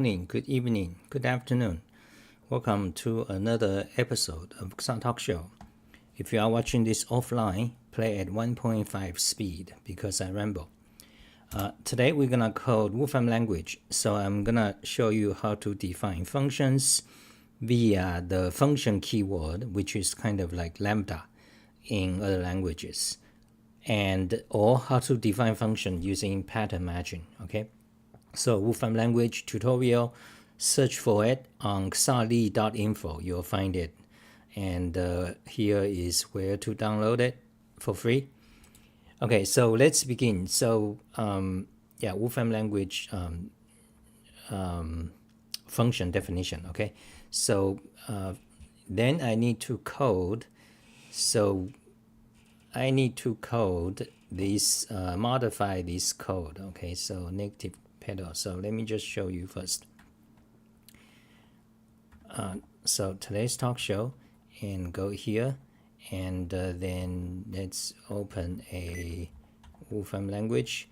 Morning, good evening, good afternoon. Welcome to another episode of Xan Talk Show. If you are watching this offline, play at 1.5 speed because I ramble. Today we're gonna code Wolfram language, so I'm gonna show you how to define functions via the function keyword, which is kind of like lambda in other languages, and or how to define function using pattern matching. Okay. So Wolfram language tutorial, search for it on xali.info. You'll find it. And here is where to download it for free. Okay, so let's begin. So Wolfram language function definition. Okay, so then I need to code. So I need to code this, modify this code. Okay, so negative pedal. So let me just show you first. So today's talk show, and go here, and then let's open a Wolfram language,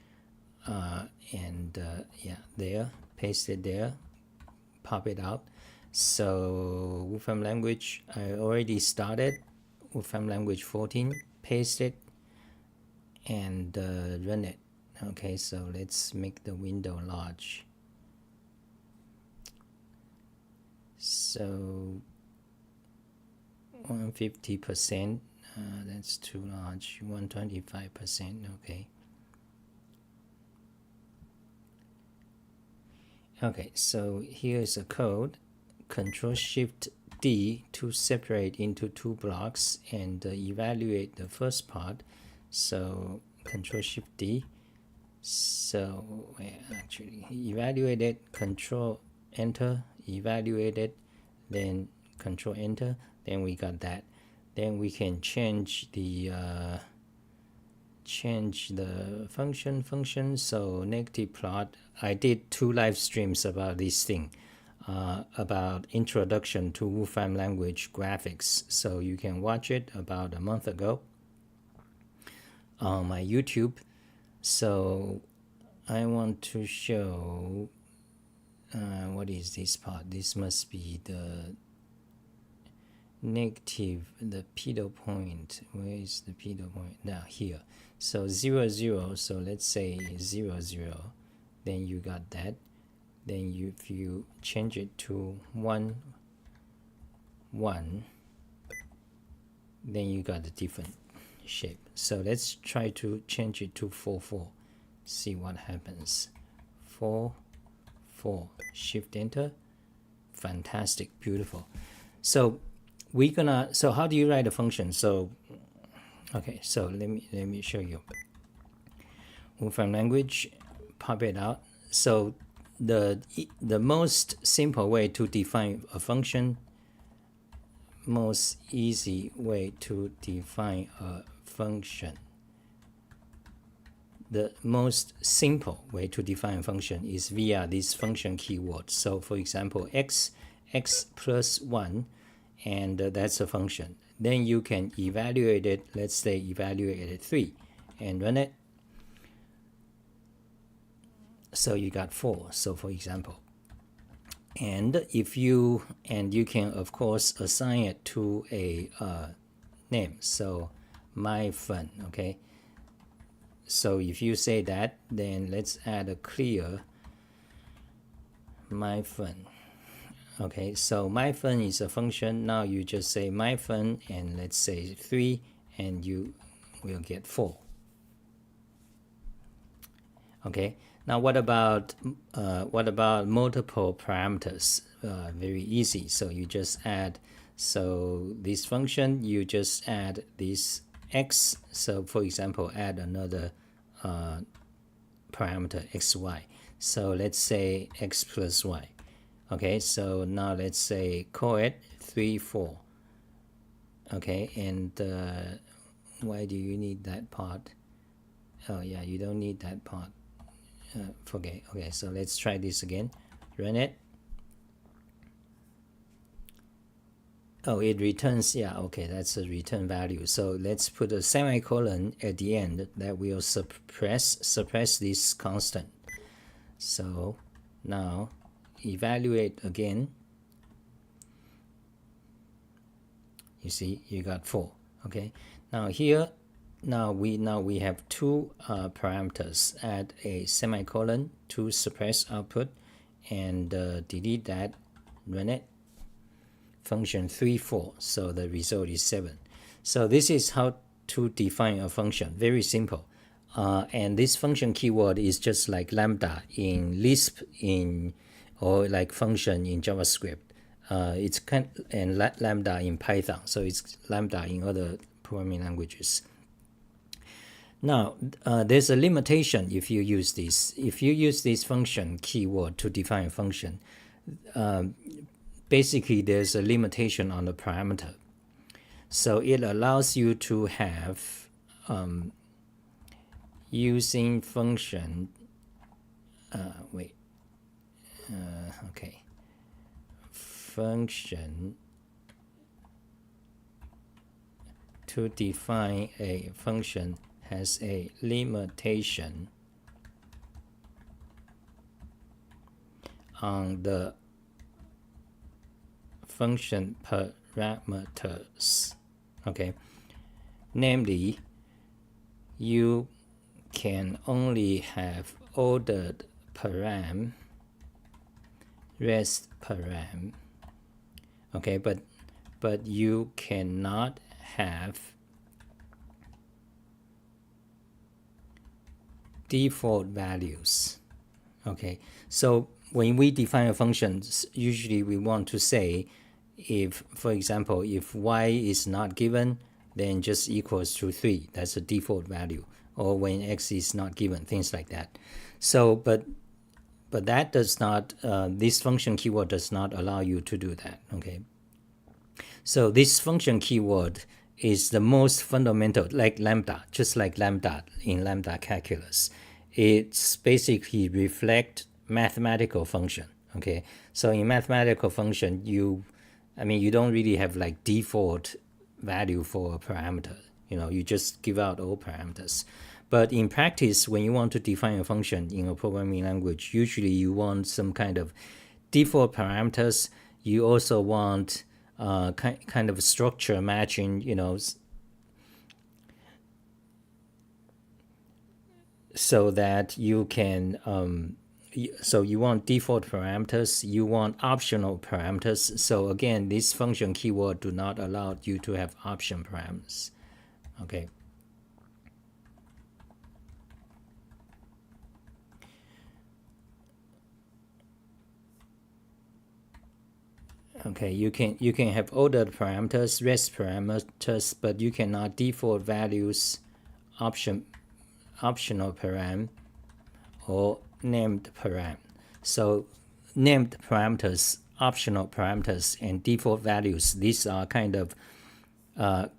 there, paste it there, pop it out. So Wolfram language, I already started Wolfram language 14, paste it, and run it. Okay, so let's make the window large. So 150%, that's too large. 125%, okay. Okay, so here's a code. Control-Shift-D to separate into two blocks and evaluate the first part. So Control-Shift-D. So actually evaluate it, Control Enter, evaluate it, then Control Enter, then we got that. Then we can change the function. So negative plot. I did 2 live streams about this thing, about introduction to Wolfram language graphics. So you can watch it about a month ago on my YouTube. So I want to show what is this part. This must be the negative, the pedal point. Where is the pedal point? Now here. So 0 0, so let's say 0 0, then you got that. Then if you change it to 1 1, then you got a different shape. So let's try to change it to 4 4, see what happens. 4 4, Shift Enter. Fantastic, beautiful. So we're gonna, so how do you write a function? So okay, so let me show you. Wolfram language, pop it out. So the most simple way to define a function, most easy way to define a function, the most simple way to define a function is via this function keyword. So for example, x plus 1, and that's a function. Then you can evaluate it, let's say evaluate it 3, and run it. So you got 4, so for example. And you can of course assign it to a name, so my fun. Okay, so if you say that, then let's add a clear my fun. Okay, so my fun is a function. Now you just say my fun, and let's say 3, and you will get 4. Okay, now what about multiple parameters? Very easy. So you just add, so this function, you just add this x. So for example, add another parameter xy. So let's say x plus y. Okay, so now let's say call it 3 4. Okay, and why do you need that part? Oh yeah, you don't need that part. Forget. Okay, so let's try this again. Run it. Oh, it returns, yeah, okay, that's a return value. So let's put a semicolon at the end that will suppress this constant. So now evaluate again, you see you got 4. Okay, now here we have 2 parameters. Add a semicolon to suppress output and delete that, run it. Function 3 4, so the result is 7. So this is how to define a function. Very simple. And this function keyword is just like lambda in Lisp or like function in JavaScript. It's and lambda in Python, so it's lambda in other programming languages. Now, there's a limitation if you use this. If you use this function keyword to define a function, basically there's a limitation on the parameter. So it allows you to have using function function to define a function has a limitation on the function parameters. Okay, namely, you can only have ordered param, rest param. Okay, but you cannot have default values. Okay, so when we define a function, usually we want to say, if, for example, if y is not given, then just equals to 3. That's a default value. Or when x is not given, things like that. So, but that does not, this function keyword does not allow you to do that. Okay. So this function keyword is the most fundamental, like lambda, just like lambda in lambda calculus. It's basically reflect mathematical function. Okay. So in mathematical function, you don't really have like default value for a parameter. You just give out all parameters. But in practice, when you want to define a function in a programming language, usually you want some kind of default parameters. You also want kind of structure matching, so that you can so you want default parameters, you want optional parameters. So again, this function keyword do not allow you to have option parameters. Okay. Okay, you can have ordered parameters, rest parameters, but you cannot default values, optional param, or named param. So named parameters, optional parameters, and default values, these are kind of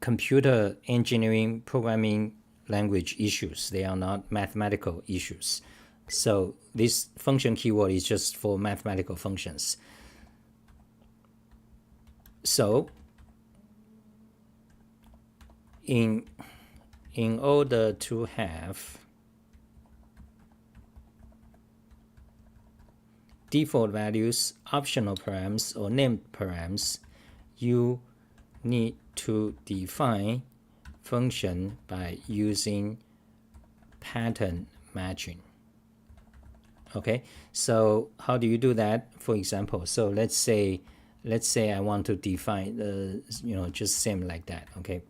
computer engineering programming language issues. They are not mathematical issues. So this function keyword is just for mathematical functions. So in order to have default values, optional params, or named params, you need to define function by using pattern matching. Okay, so how do you do that? For example, so let's say I want to define just same like that. Okay,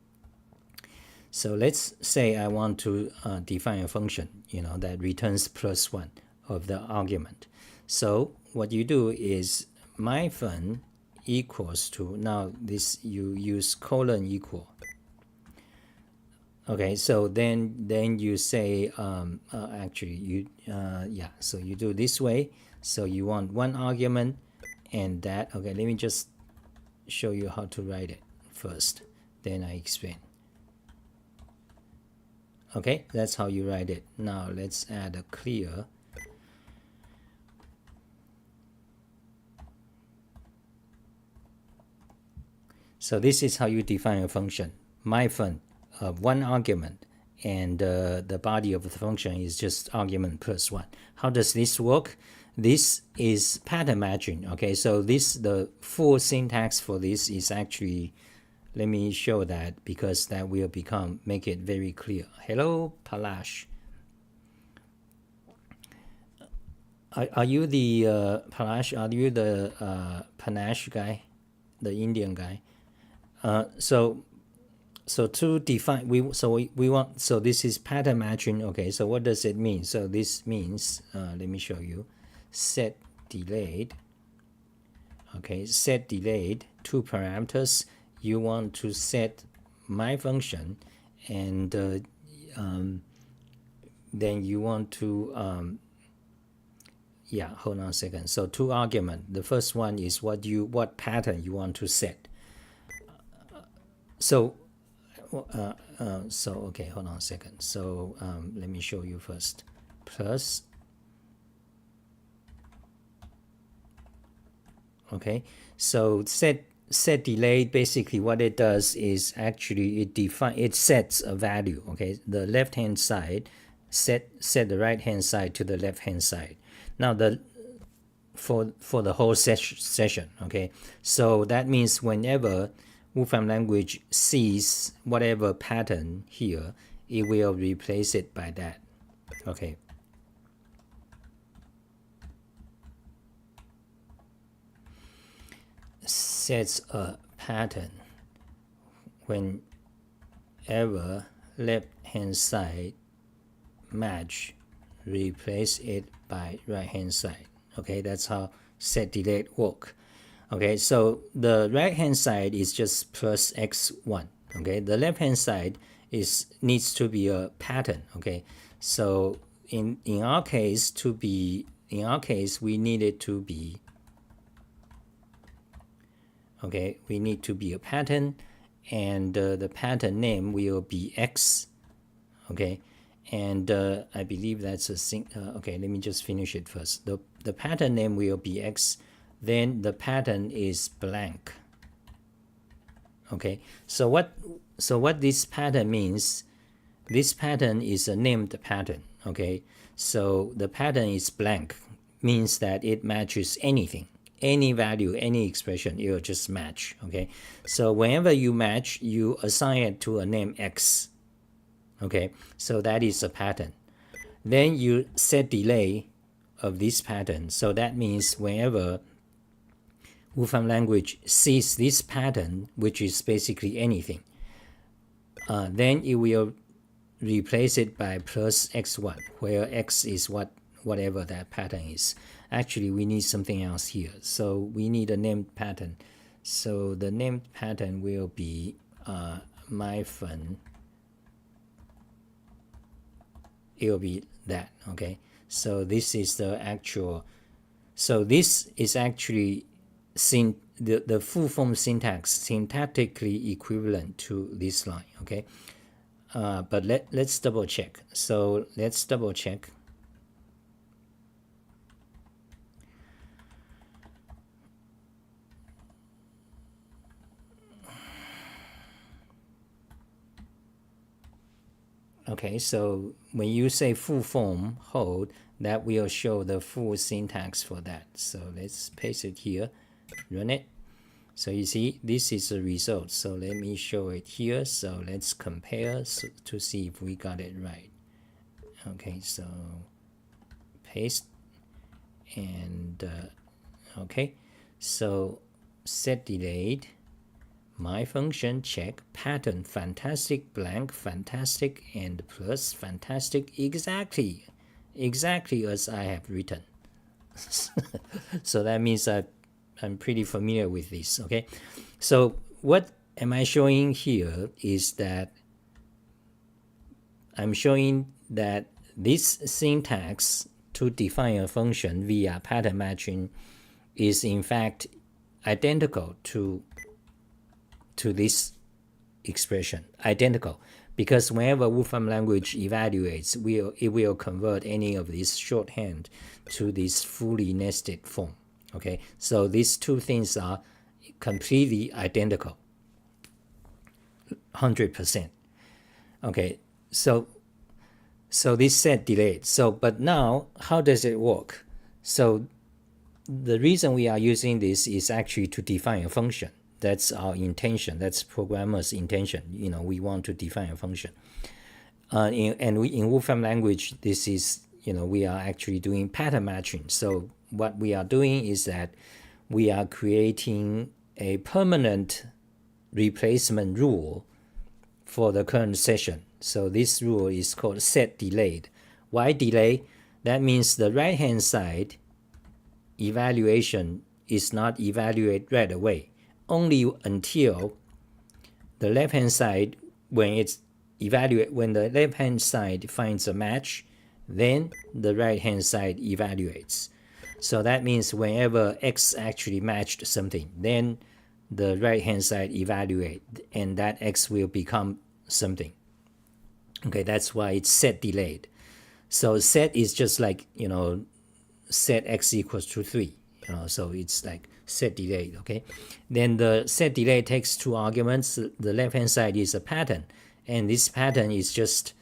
so let's say I want to define a function that returns +1 of the argument. So what you do is myFun equals to, now this you use colon equal. Okay, so then you say actually you so you do this way. So you want one argument and that. Okay, let me just show you how to write it first, then I explain. Okay, that's how you write it. Now let's add a clear. So this is how you define a function. myFun of one argument, and the body of the function is just argument +1. How does this work? this is pattern matching. Okay, so the full syntax for this is actually, let me show that, because that will make it very clear. Hello, Palash. Are you the Palash? Are you the Panache guy, the Indian guy? So to define, we want, so this is pattern matching. Okay, so what does it mean? So this means, let me show you, set delayed. Okay, set delayed, 2 parameters. You want to set my function, and then you want to yeah, hold on a second. So 2 arguments. The first one is what pattern you want to set. So okay, hold on a second. So let me show you first. Plus, okay, so set delay, basically what it does is actually it sets a value. Okay, the left hand side set the right hand side to the left hand side. Now for the whole session. Okay, so that means whenever Wolfram language sees whatever pattern here, it will replace it by that. Okay. Sets a pattern whenever left hand side match, replace it by right hand side. Okay, that's how set delayed work. Okay, so the right hand side is just plus x1. Okay, the left hand side needs to be a pattern. Okay, so in our case we need it to be, okay, we need to be a pattern, and the pattern name will be x. Okay, and I believe that's a okay, let me just finish it first. The pattern name will be x, then the pattern is blank. Okay, so what this pattern means, this pattern is a named pattern. Okay, so the pattern is blank, means that it matches anything, any value, any expression, it will just match. Okay, so whenever you match, you assign it to a name x. Okay, so that is a pattern. Then you set delay of this pattern, so that means whenever Wolfram language sees this pattern, which is basically anything, then it will replace it by plus x1, where x is whatever that pattern is. Actually, we need something else here, so we need a named pattern. So the named pattern will be my fun. It will be that. Okay, so this is the actual, so this is actually the full form syntax, syntactically equivalent to this line. Okay, but let's double check. So let's double check. Okay, so when you say full form hold, that will show the full syntax for that. So let's paste it here, run it. So you see, this is the result. So let me show it here. So let's compare to see if we got it right. Okay, so paste, and okay, so set delayed, my function check, pattern fantastic, blank fantastic, and plus fantastic, exactly as I have written. So that means I'm pretty familiar with this. Okay, so what am I showing here is that I'm showing that this syntax to define a function via pattern matching is in fact identical to this expression, identical, because whenever Wolfram language evaluates, it will convert any of these shorthand to this fully nested form. Okay, so these two things are completely identical, 100%. Okay, so this set delayed. So but now how does it work? So the reason we are using this is actually to define a function. That's our intention. That's programmer's intention. We want to define a function. In Wolfram language, this is, we are actually doing pattern matching. So what we are doing is that we are creating a permanent replacement rule for the current session. So this rule is called set delayed. Why delay? That means the right-hand side evaluation is not evaluated right away, only until the left-hand side, when the left-hand side finds a match, then the right-hand side evaluates. So that means whenever X actually matched something, then the right-hand side evaluate, and that X will become something. Okay, that's why it's set delayed. So set is just like, set X equals to 3. So it's like set delayed, okay? Then the set delay takes 2 arguments. The left-hand side is a pattern, and this pattern is just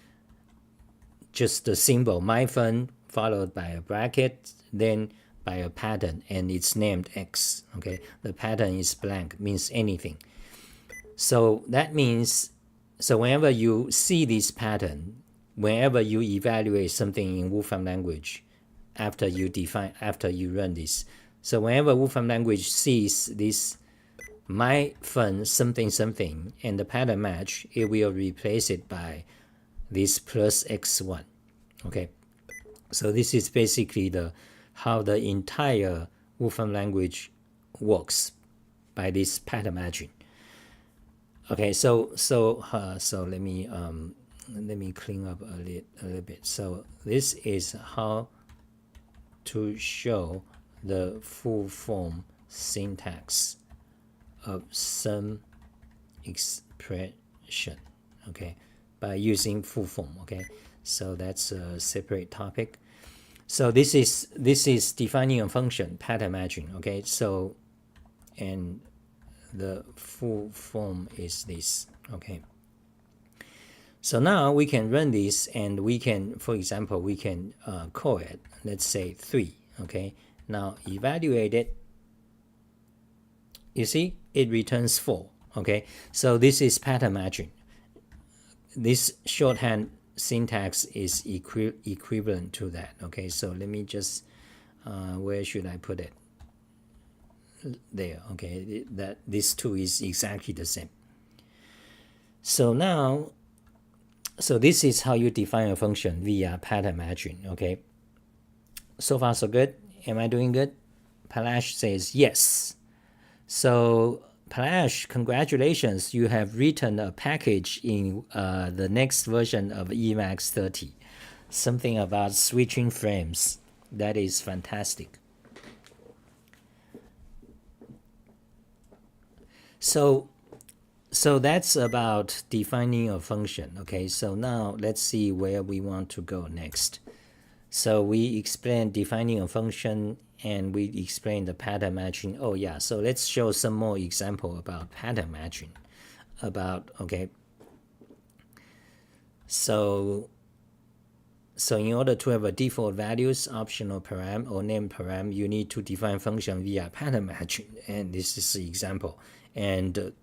the symbol myfun followed by a bracket, then by a pattern, and it's named X, okay? The pattern is blank, means anything. So that means, so whenever you see this pattern, whenever you evaluate something in Wolfram language, after you run this, so whenever Wolfram language sees this myfun something something and the pattern match, it will replace it by this plus x1. Okay, so this is basically how the entire Wolfram language works, by this pattern matching. Okay, so let me clean up a little bit. So this is how to show the full form syntax of some expression, okay, by using full form. Okay, so that's a separate topic. So this is defining a function, pattern matching. Okay, so, and the full form is this. Okay, so now we can run this, and we can, for example, we can call it, let's say 3. Okay, now evaluate it. You see, it returns 4. Okay, so this is pattern matching. This shorthand syntax is equivalent to that. Okay, so let me just, where should I put it? There. Okay, that this 2 is exactly the same. So now, so this is how you define a function via pattern matching. Okay, so far so good. Am I doing good? Palash says yes. So Palash, congratulations, you have written a package in the next version of Emacs 30. Something about switching frames. That is fantastic. So that's about defining a function. Okay, so now let's see where we want to go next. So we explained defining a function, and we explained the pattern matching. Oh yeah, so let's show some more example about pattern matching. Okay, so in order to have a default values, optional param, or name param, you need to define function via pattern matching, and this is the example. And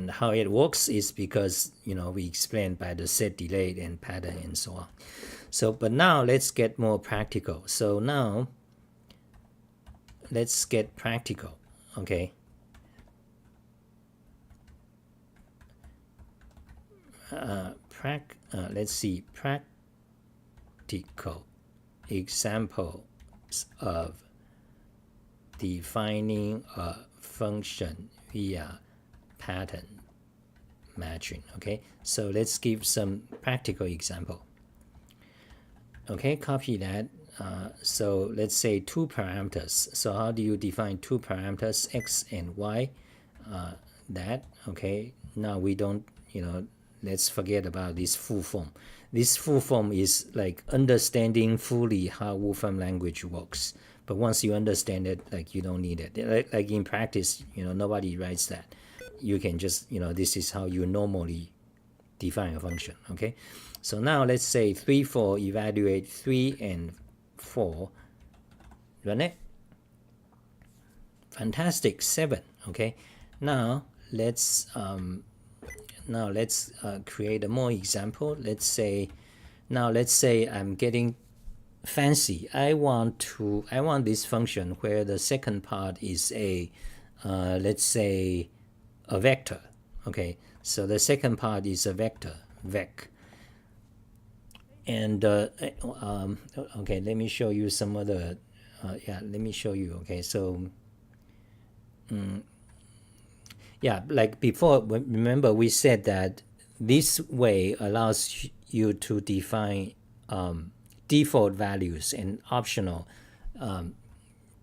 how it works is because, we explained by the set delayed and pattern and so on. So, but now let's get more practical. So now, let's get practical, okay? Let's see, practical examples of defining a function via pattern matching. Okay, so let's give some practical example. Okay, copy that. So let's say 2 parameters. So how do you define 2 parameters, x and y? That, okay, now we don't, let's forget about this full form. This full form is like understanding fully how Wolfram language works. But once you understand it, like, you don't need it. Like in practice, nobody writes that. You can just, this is how you normally define a function. Okay, so now let's say 3, 4, evaluate 3 and 4. run it. Fantastic, 7. Okay, now let's create a more example. Let's say I'm getting fancy. I want this function where the second part is a let's say a vector. Okay, so the second part is a vector, vec. And okay, let me show you some other let me show you. Okay, so yeah, like before, remember we said that this way allows you to define default values and optional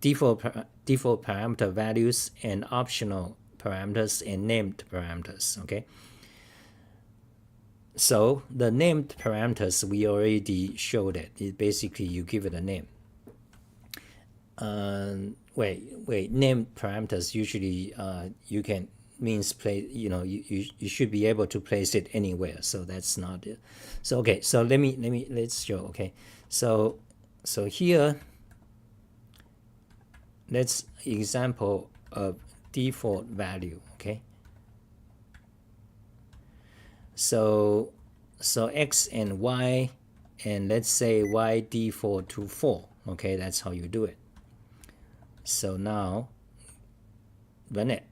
default parameter values and optional parameters and named parameters. Okay, so the named parameters we already showed it basically you give it a name. Wait, named parameters usually you can means place, you should be able to place it anywhere, so that's not it. So okay, so let's show. Okay, so here let's example of default value. Okay, so x and y, and let's say y default to 4. Okay, that's how you do it. So now run it.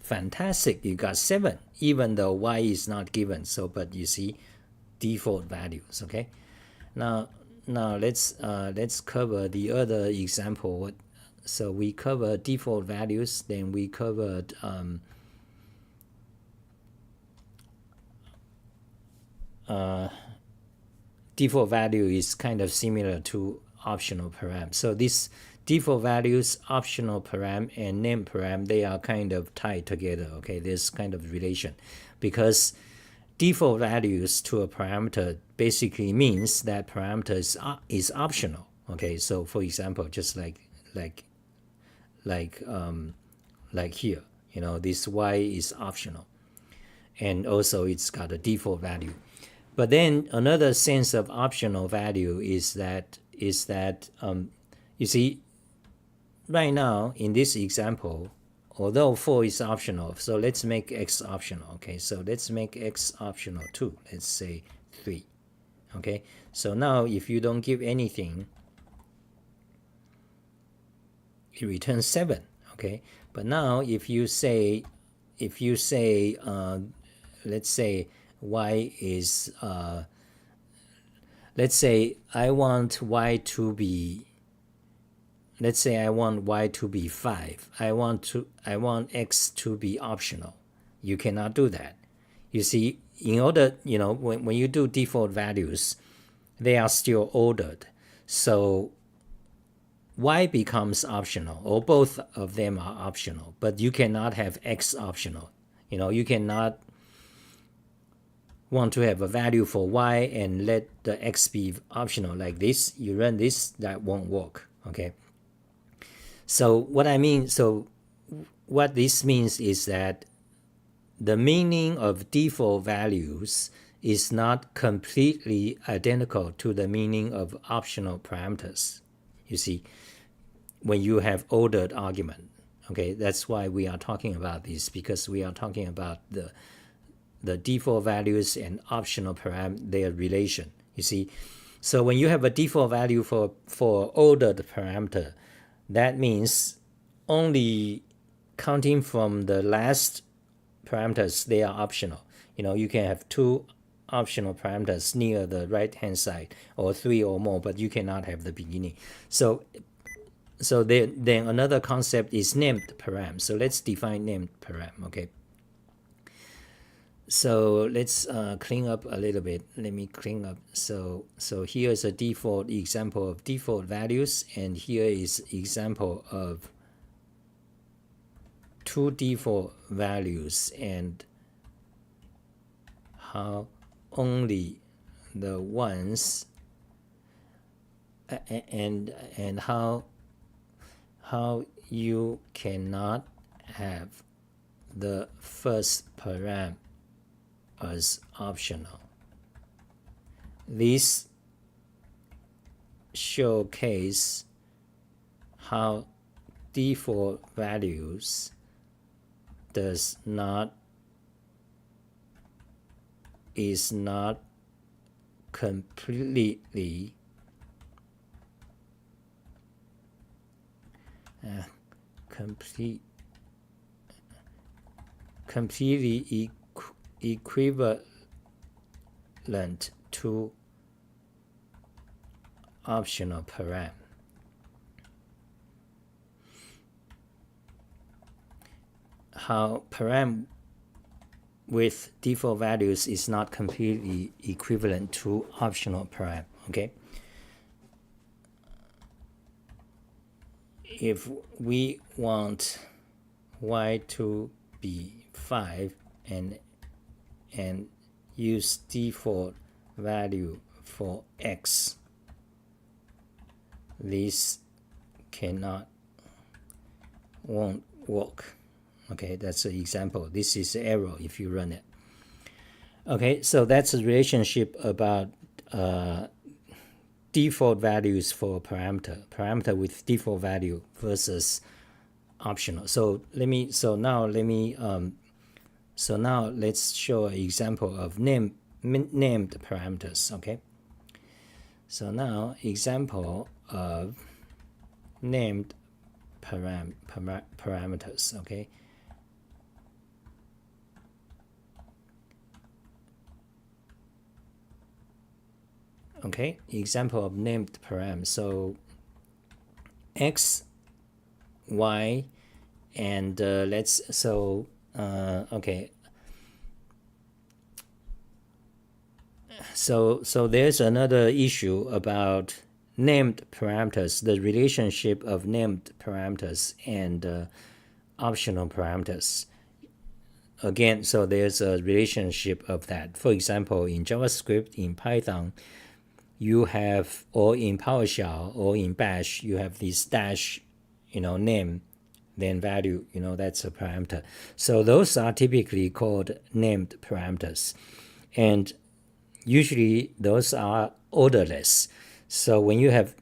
Fantastic, you got 7, even though y is not given. So but you see default values. Okay, now let's cover the other example. So we cover default values, then we covered default value is kind of similar to optional param. So this default values, optional param, and name param, they are kind of tied together. Okay, there's kind of relation, because default values to a parameter basically means that parameter is optional. Okay, so for example, just like here, this y is optional, and also it's got a default value. But then another sense of optional value is that you see, right now in this example, although 4 is optional, so let's make x optional. Okay, so let's make x optional too. Let's say 3. Okay, so now if you don't give anything, it returns 7. Okay, but now if you say let's say y is let's say I want y to be, let's say I want y to be 5. I want x to be optional. You cannot do that. You see, in order, when you do default values, they are still ordered. So y becomes optional, or both of them are optional, but you cannot have x optional. You cannot want to have a value for y and let the x be optional like this. You run this, that won't work. Okay, so what this means is that the meaning of default values is not completely identical to the meaning of optional parameters. You see, when you have ordered argument. Okay, that's why we are talking about this, because we are talking about the default values and optional param, their relation. You see, so when you have a default value for ordered parameter, that means only counting from the last parameters, they are optional. You can have 2 optional parameters near the right hand side, or 3 or more, but you cannot have the beginning. So then another concept is named param. So let's define named param. Okay, so let's clean up a little bit. Let me clean up. So here's a default example of default values, and here is example of 2 default values, and how only the ones and how you cannot have the first param as optional. This showcase how default values is not completely completely equivalent to optional param. How param with default values is not completely equivalent to optional param. Okay. If we want y to be 5 and use default value for x, this won't work. Okay, that's an example. This is an error if you run it. Okay, so that's a relationship about default values for parameter with default value versus optional. So now let's show an example of named parameters. Okay, so now example of named parameters. Okay, okay, example of named param. So x, y, and okay. So there's another issue about named parameters, the relationship of named parameters and optional parameters. Again, so there's a relationship of that. For example, in JavaScript, in Python, you have, or in PowerShell or in Bash, you have this dash, name, then value, that's a parameter. So those are typically called named parameters. And usually those are orderless. So when you have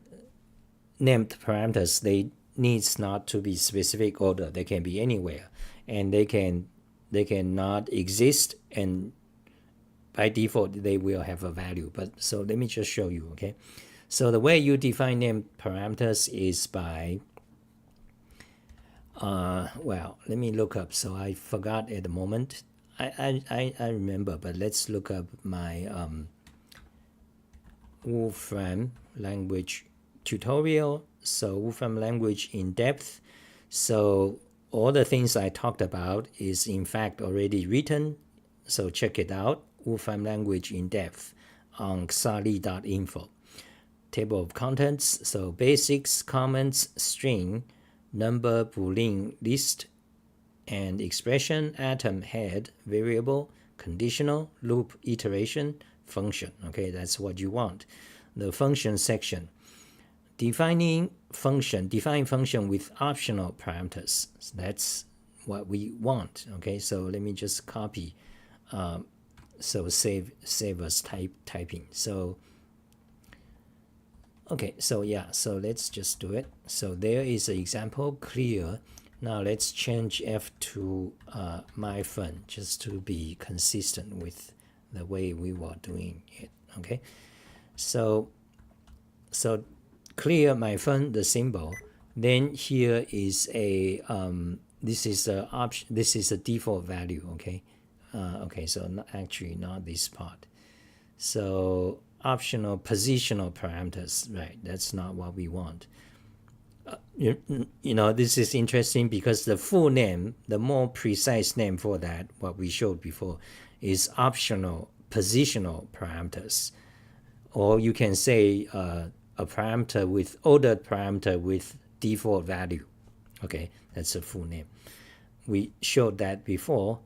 named parameters, they needs not to be specific order. They can be anywhere, and they cannot exist, and by default they will have a value. But so let me just show you. Okay, so the way you define named parameters is by well, let me look up. So I forgot at the moment. I remember, but let's look up my Wolfram language tutorial. So Wolfram language in depth. So all the things I talked about is in fact already written. So check it out. Wolfram language in depth on xali.info. Table of contents. So basics, comments, string, number, boolean, list, and expression, atom, head, variable, conditional, loop, iteration, function. Okay, that's what you want. The function section. Define function with optional parameters. So that's what we want. Okay, so let me just copy. So save us typing. So okay, so yeah, so let's just do it. So there is an example, clear. Now let's change F to my fun, just to be consistent with the way we were doing it. Okay, so clear my fun, the symbol. Then here is a this is a option. This is a default value. Okay, okay. So not this part. So optional positional parameters, right? That's not what we want. You know, this is interesting because the full name, the more precise name for that, what we showed before, is optional positional parameters. Or you can say a parameter with ordered parameter with default value. Okay, that's a full name. We showed that before,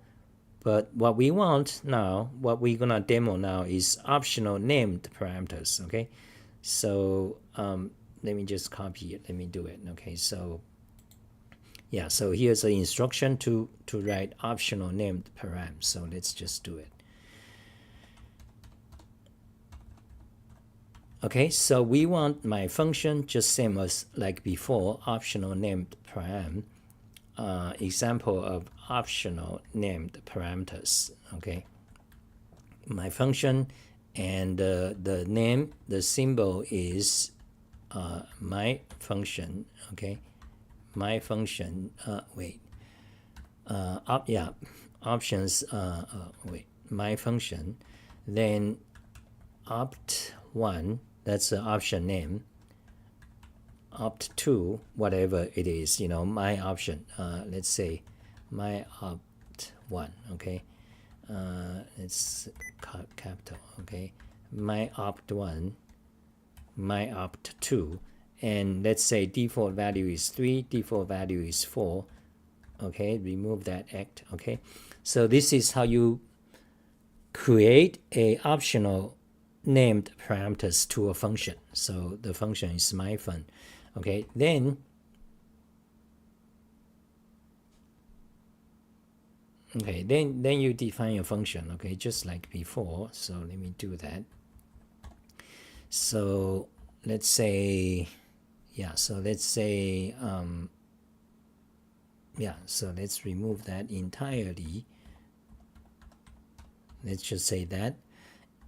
but what we want now, what we're gonna demo now is optional named parameters. Okay, so let me just copy it. Let me do it. Okay, so yeah, so here's an instruction to write optional named param. So let's just do it. Okay, so we want my function just same as like before, optional named param. Example of optional named parameters. Okay, my function and the name, the symbol is my function. Okay, my function. Options. My function. Then opt1, that's the option name. Opt2, whatever it is, my option. Let's say my opt1. Okay, it's capital. Okay, my opt1, my opt2, and let's say default value is 3, default value is 4. Okay, remove that act. Okay, so this is how you create a optional named parameters to a function. So the function is my fun. Okay, then you define your function. Okay, just like before. So let me do that. So let's say so let's remove that entirely. Let's just say that,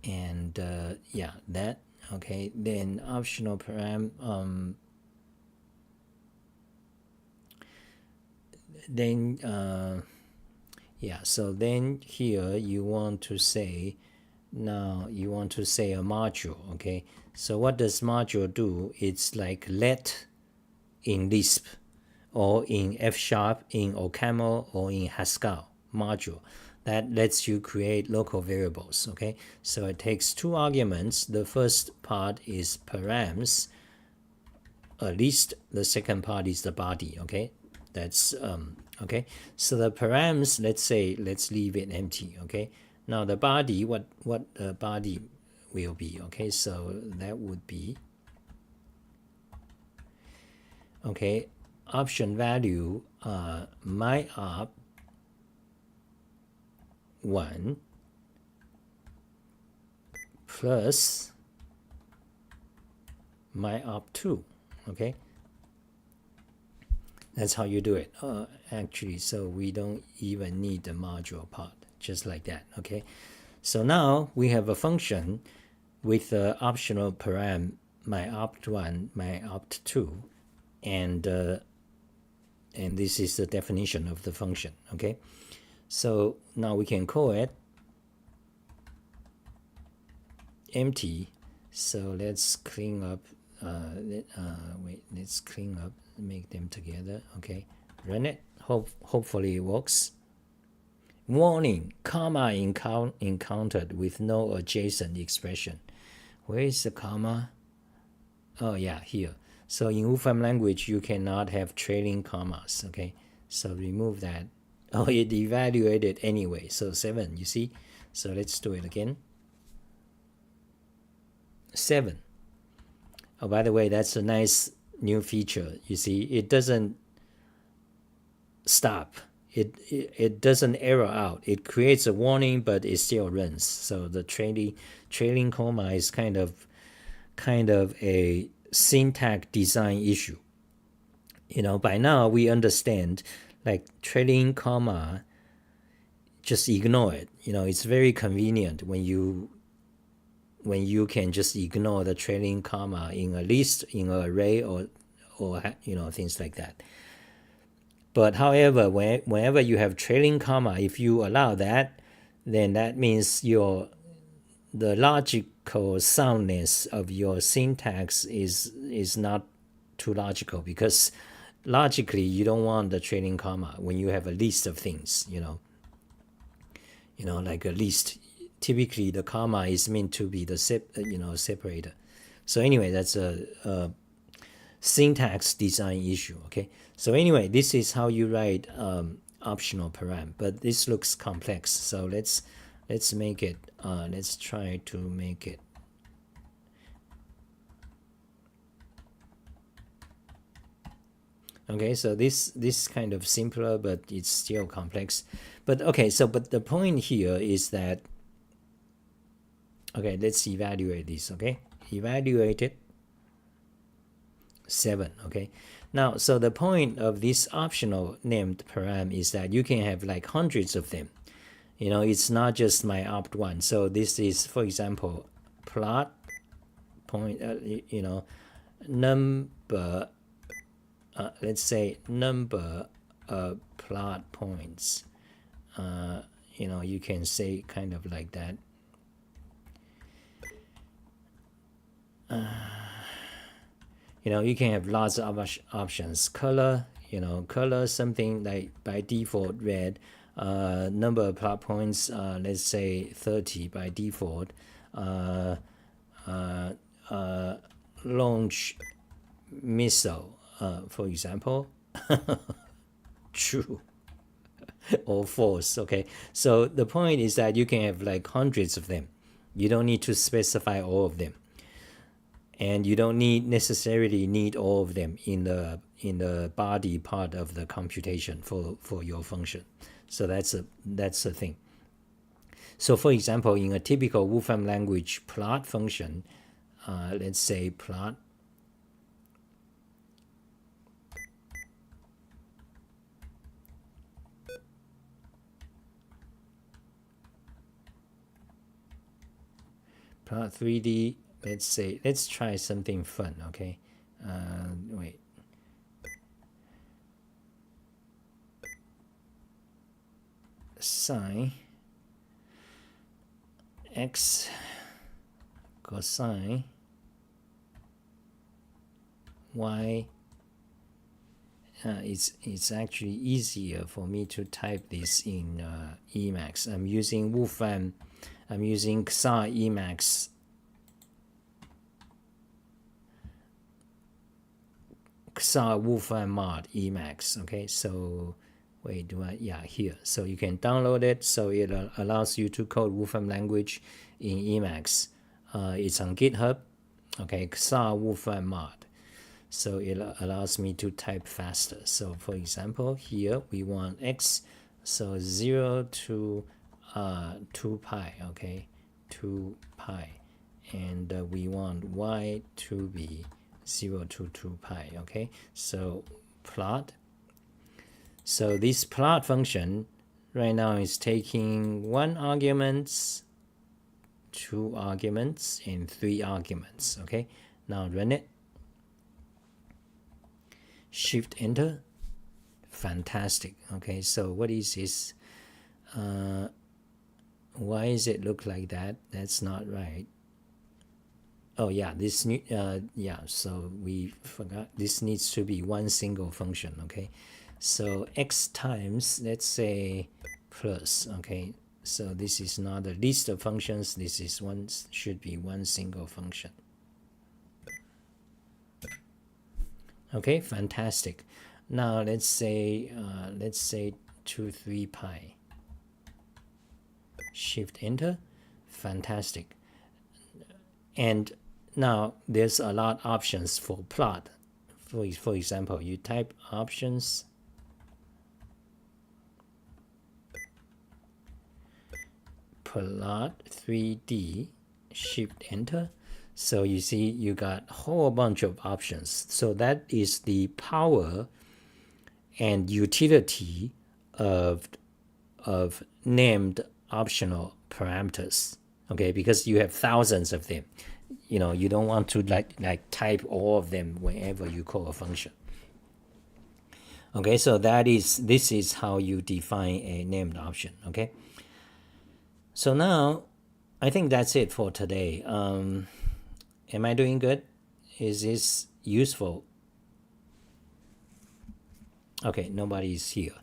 and that. Okay, then optional param. So then here you want to say, now you want to say a module. Okay, so what does module do? It's like let in Lisp or in F#, in OCaml, or in Haskell module that lets you create local variables. Okay, so it takes 2 arguments. The first part is params, at least the second part is the body. Okay, that's okay, so the params, let's leave it empty. Okay, now the body, what the body will be. Okay, so that would be, okay, option value, my op1 plus my op2. Okay, that's how you do it. Actually, so we don't even need the module part, just like that. Okay, so now we have a function with the optional param, my opt1, my opt2, and this is the definition of the function. Okay, so now we can call it empty. So let's clean up. Let's clean up, make them together. Okay, run it. Hopefully it works. Warning, comma encountered with no adjacent expression. Where is the comma? Oh yeah, here. So in Wolfram language, you cannot have trailing commas. Okay, so remove that. Oh, it evaluated anyway. So 7, you see. So let's do it again. 7. Oh, by the way, that's a nice new feature. You see, it doesn't stop. It doesn't error out. It creates a warning, but it still runs. So the trailing comma is kind of a syntax design issue. By now we understand, like trailing comma, just ignore it. It's very convenient when you can just ignore the trailing comma in a list, in an array, or things like that. But however, whenever you have trailing comma, if you allow that, then that means the logical soundness of your syntax is not too logical, because logically you don't want the trailing comma when you have a list of things. Like a list. Typically, the comma is meant to be the separator. So anyway, that's a syntax design issue. Okay. So anyway, this is how you write optional param. But this looks complex. So let's make it. Let's try to make it. Okay. So this kind of simpler, but it's still complex. But okay. So but the point here is that. Okay, let's evaluate this. Okay, evaluated 7. Okay, now so the point of this optional named param is that you can have like hundreds of them. It's not just my opt1. So this is, for example, plot point, number, let's say number of plot points. You can say kind of like that. You can have lots of options. Color, color something like by default red. Number of plot points, let's say 30 by default. Launch missile, for example, true or false. Okay, so the point is that you can have like hundreds of them. You don't need to specify all of them, and you don't necessarily need all of them in the body part of the computation for your function. So that's a thing. So for example, in a typical Wolfram language plot function, let's say plot plot 3D. Let's try something fun. Okay, wait. Sine x cosine y. It's actually easier for me to type this in Emacs. I'm using Wolfram. I'm using XOR Emacs. XOR Wolfram mod Emacs. Okay, so wait, here. So you can download it. So it allows you to code Wolfram language in Emacs. It's on GitHub. Okay, XOR Wolfram mod. So it allows me to type faster. So for example, here we want x, so 0 to 2 pi. Okay, 2 pi, and we want y to be 0 to 2 pi. Okay, so plot. So this plot function right now is taking 1 argument, 2 arguments, and 3 arguments. Okay, now run it. Shift enter. Fantastic. Okay, so what is this? Why does it look like that? That's not right. Oh yeah, this new so we forgot, this needs to be one single function. Okay, so x times, let's say, plus. Okay, so this is not a list of functions. This is should be one single function. Okay, fantastic. Now let's say 2 3 pi. Shift enter. Fantastic. And now there's a lot of options for plot. For example, you type options, plot 3D, shift enter. So you see you got a whole bunch of options. So that is the power and utility of named optional parameters. Okay, because you have thousands of them. You don't want to like type all of them whenever you call a function. Okay, so this is how you define a named option. Okay, so now I think that's it for today. Am I doing good? Is this useful? Okay, nobody's here.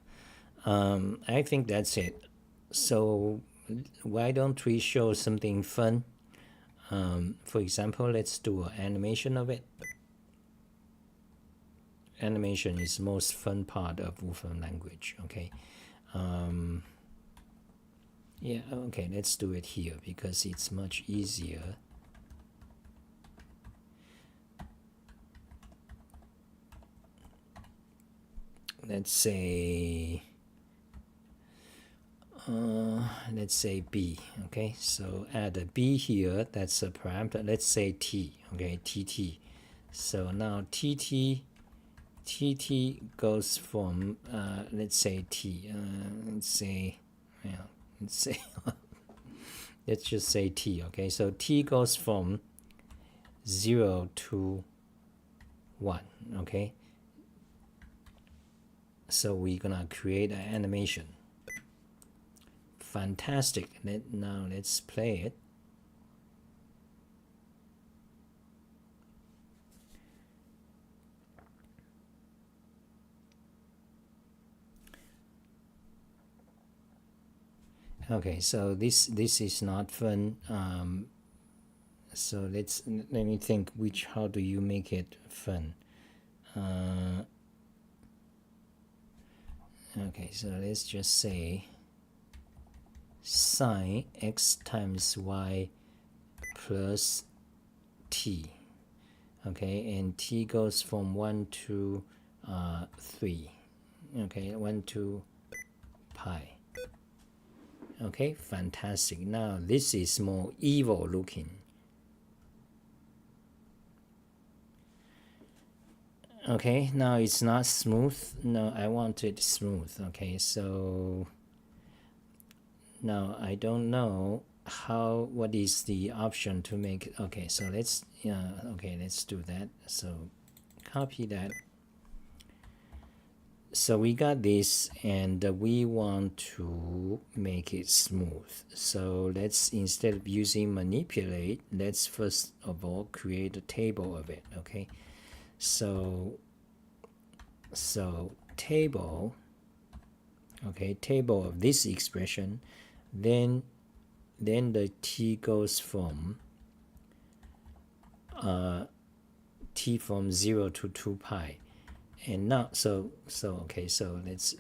I think that's it. So why don't we show something fun? For example, let's do an animation of it. Animation is the most fun part of Wolfram language. Okay. Yeah, okay, let's do it here because it's much easier. Let's say let's say b. Okay, so add a b here. That's a parameter. Let's say t. Okay, tt. So now tt goes from let's say t. Let's say let's just say t. Okay, so t goes from 0 to 1. Okay, so we're gonna create an animation. Fantastic. Now let's play it. Okay, so this is not fun. So let me think. How do you make it fun? Okay, so let's just say sine x times y plus t. Okay, and t goes from 1 to 3. Okay, 1 to pi. Okay, fantastic. Now this is more evil looking. Okay, now it's not smooth. No, I want it smooth. Okay, so now I don't know what is the option to make it. Okay, so let's do that. So copy that. So we got this, and we want to make it smooth. So let's, instead of using manipulate, let's first of all create a table of it. Okay, so table. Okay, table of this expression. Then the t goes from t from 0 to 2 pi. And now, okay, so let's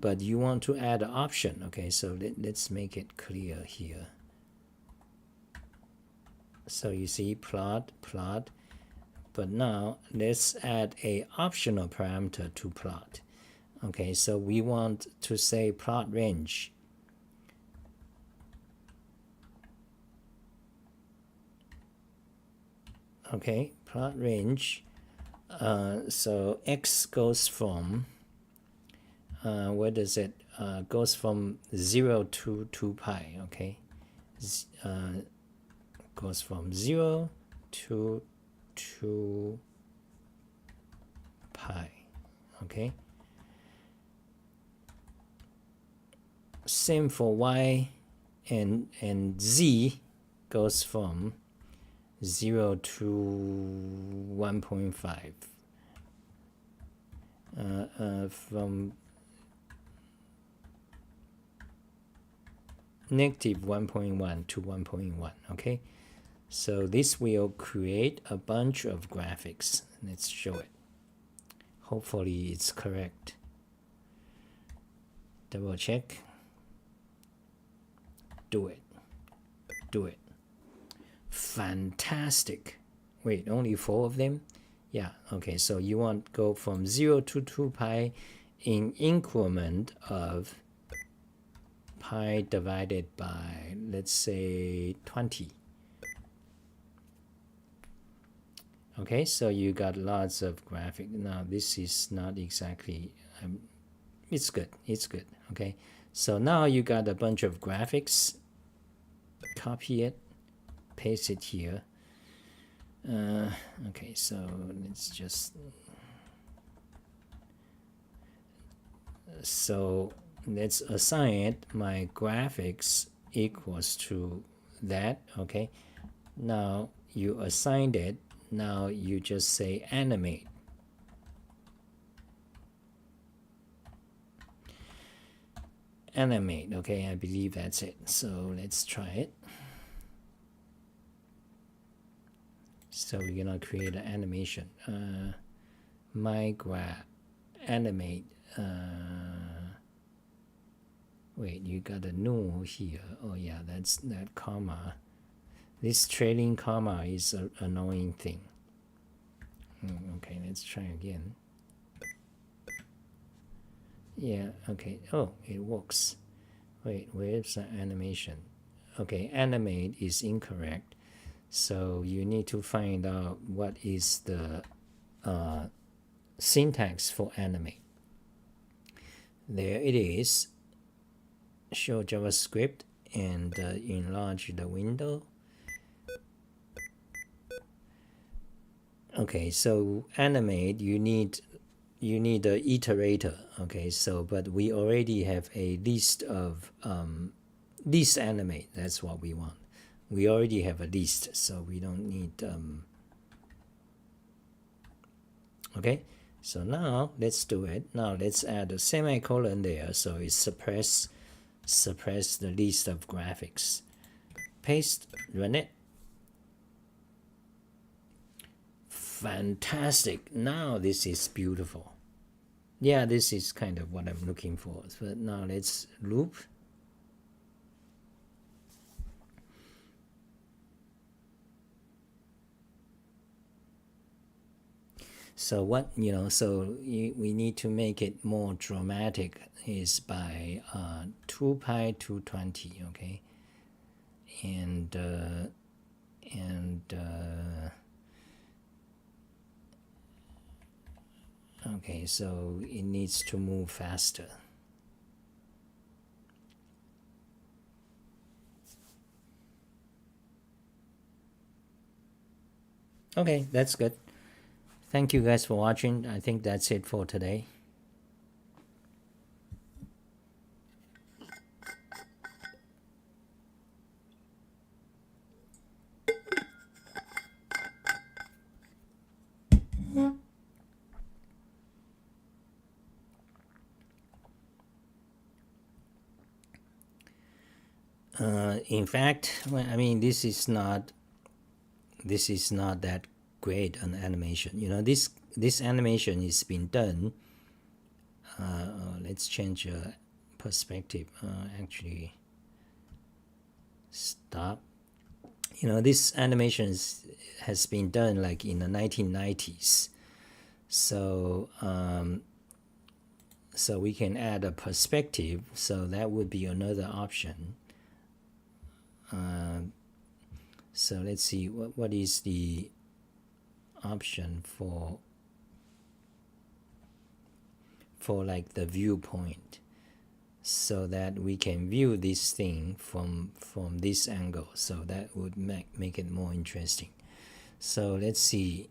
but you want to add an option. Okay, so let's make it clear here. So you see plot, but now let's add a optional parameter to plot. Okay, so we want to say plot range. Okay, plot range. So x goes from where does it goes from 0 to 2 pi. Okay, goes from 0 to 2 pi. Okay, same for y, and z goes from 0 to 1.5. From negative 1.1 to 1.1. Okay, so this will create a bunch of graphics. Let's show it. Hopefully it's correct. Double check. Do it. Fantastic. Wait, only 4 of them? Yeah, okay, so you want go from 0 to 2 pi in increment of pi divided by, let's say, 20. Okay, so you got lots of graphic. Now this is not exactly, it's good. Okay, so now you got a bunch of graphics. Copy it, paste it here. Okay, so let's just, so let's assign it my graphics equals to that. Okay, now you assigned it. Now you just say animate. Okay, I believe that's it. So let's try it. So we're gonna create an animation. My graph animate. Wait, you got a null here. Oh yeah, that's that comma. This trailing comma is an annoying thing. Okay, let's try again. Yeah, okay. Oh, it works. Wait, where's the animation? Okay, animate is incorrect. So you need to find out what is the syntax for animate. There it is. Show JavaScript and enlarge the window. Okay, so animate, you need the iterator. Okay, so but we already have a list of list animate. That's what we want. We already have a list, so we don't need okay. So now let's do it. Now let's add a semicolon there, so it suppress the list of graphics. Paste, run it. Fantastic. Now this is beautiful. Yeah, this is kind of what I'm looking for. But now let's loop. So what, so we need to make it more dramatic is by 2 pi 220, okay? And okay, so it needs to move faster. Okay, that's good. Thank you guys for watching. I think that's it for today. In fact, I mean, this is not that great an animation. This animation is being done. Let's change perspective. Actually, stop. This animation has been done like in the 1990s. So so we can add a perspective. So that would be another option. So let's see what is the option for like the viewpoint, so that we can view this thing from this angle. So that would make it more interesting. So let's see,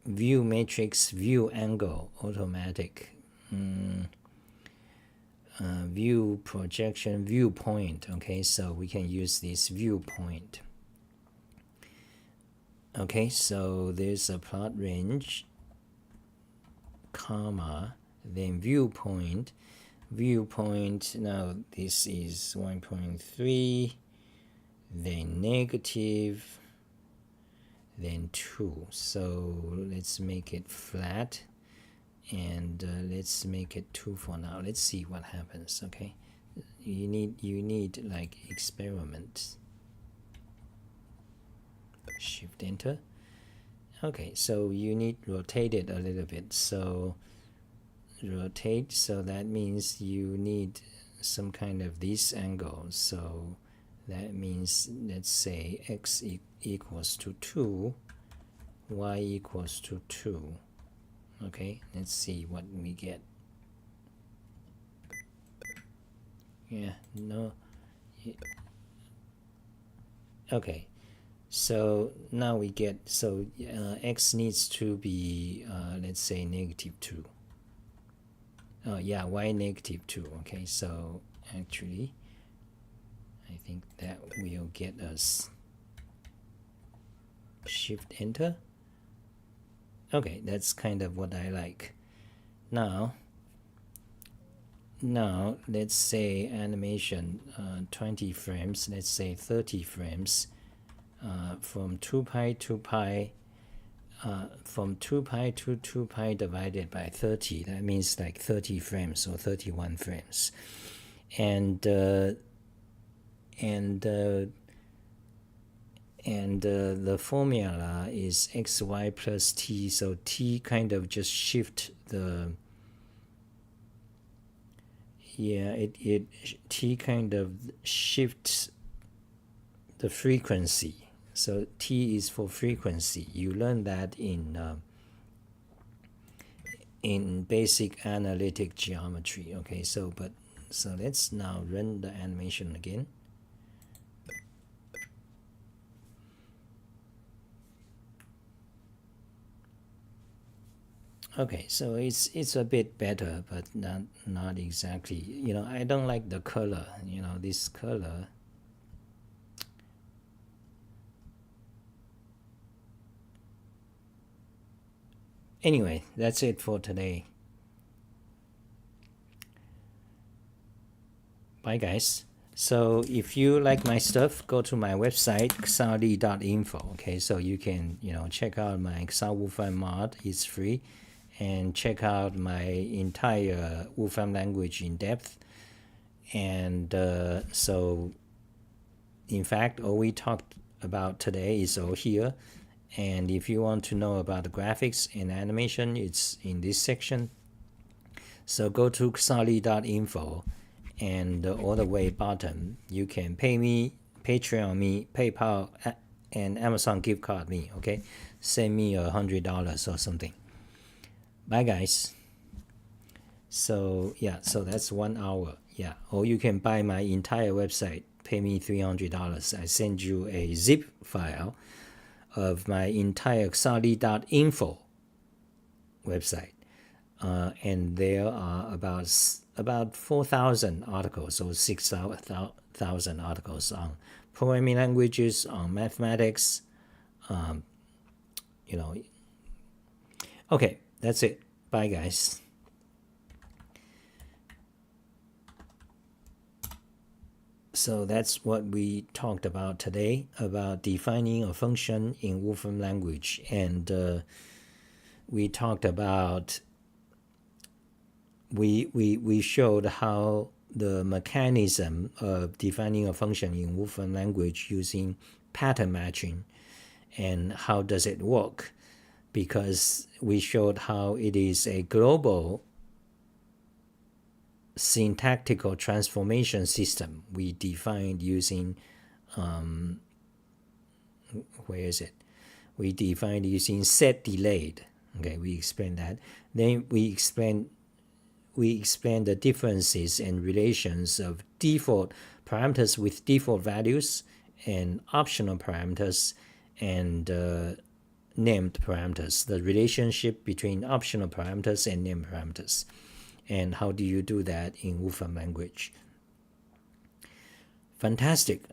view matrix, view angle, automatic, view projection, viewpoint. Okay, so we can use this viewpoint. Okay, so there's a plot range, comma, then viewpoint. Now this is 1.3, then negative, then 2. So let's make it flat, and let's make it 2 for now. Let's see what happens. Okay, you need like experiment. Shift enter. Okay, so you need rotate it a little bit. So rotate, so that means you need some kind of this angle. So that means, let's say x equals to 2, y equals to 2. Okay, let's see what we get. Yeah, no. Okay, so now we get, so x needs to be let's say negative 2. Yeah, y negative 2. Okay, so actually I think that will get us, shift enter. Okay, that's kind of what I like. Now let's say animation 20 frames, let's say 30 frames, from 2 pi to pi, from 2 pi to 2 pi divided by 30. That means like 30 frames or 31 frames. And And the formula is xy plus t, so t kind of just shift the t kind of shifts the frequency. So t is for frequency. You learn that in basic analytic geometry. Okay, so let's now run the animation again. Okay, so it's a bit better, but not exactly. I don't like the color. This color. Anyway, that's it for today. Bye, guys. So if you like my stuff, go to my website xali.info. Okay, so you can check out my Xa Wolfram mod. It's free. And check out my entire Wolfram language in depth. And so, in fact, all we talked about today is all here. And if you want to know about the graphics and animation, it's in this section. So go to xali.info, and all the way bottom, you can pay me, Patreon me, PayPal, and Amazon gift card me. Okay, send me $100 or something. Bye, guys. So so that's 1 hour. Or you can buy my entire website, pay me $300. I send you a zip file of my entire xali.info website, and there are about 4,000 articles or 6,000 articles on programming languages, on mathematics. Okay, that's it. Bye, guys. So that's what we talked about today, about defining a function in Wolfram language. And we talked about, we showed how the mechanism of defining a function in Wolfram language using pattern matching, and how does it work, because we showed how it is a global syntactical transformation system we defined using we defined using set delayed. Okay, we explained that. Then we explained the differences and relations of default parameters with default values and optional parameters and named parameters, the relationship between optional parameters and named parameters. And how do you do that in Wolfram language? Fantastic.